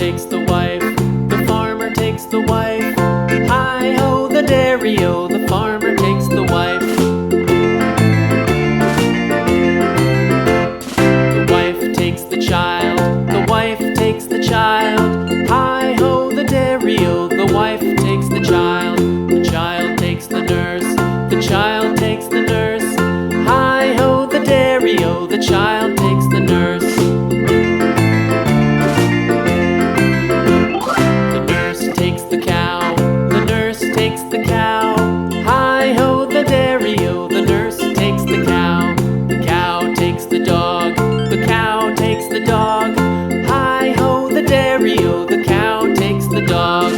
takes the wife, the farmer takes the wife. Hi-ho, the dairy-o, the farmer takes the wife. The wife takes the child, the wife takes the child. Hi-ho, the dairy-o, the wife takes the child. The child takes the nurse, the child takes the nurse. Hi-ho, the dairy-o, the child takes the nurse. The nurse takes the cow, the nurse takes the cow. Hi-ho, the dairy-o, the nurse takes the cow. The cow takes the dog, the cow takes the dog. Hi-ho, the dairy-o, the cow takes the dog.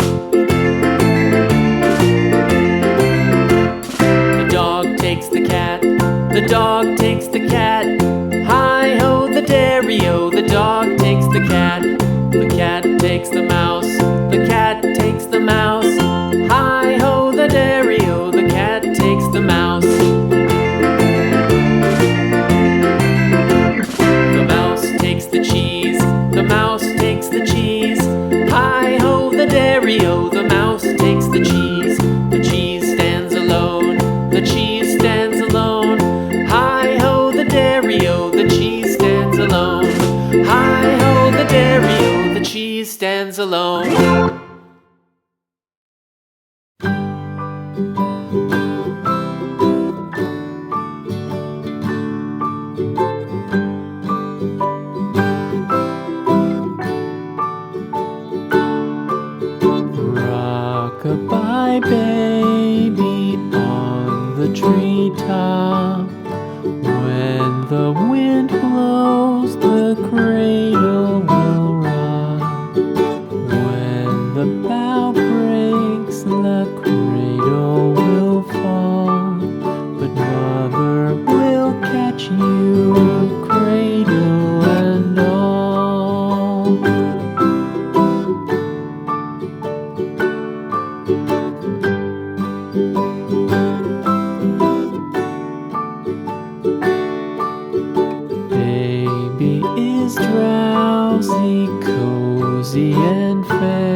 The dog takes the cat, the dog takes the cat. Hi-ho, the dairy-o, the dog takes the cat. The cat takes the mouse, the cat takes the mouse. Hi-ho, the dairy-o, the cat takes the mouse. The mouse takes the cheese, the mouse takes the cheese. Hi-ho, the dairy-o, the mouse takes the cheese. The cheese stands alone, the cheese stands alone. Hi-ho, the dairy-o, the cheese stands alone. Hi-ho, the dairy-o, the cheese stands alone. Rock-a-bye baby on the treetop. When the wind blows, the cradle will rock. When the bough breaks, the cradle will fall. But mother will catch you, cradle and all. Baby is drowsy, cozy and fair.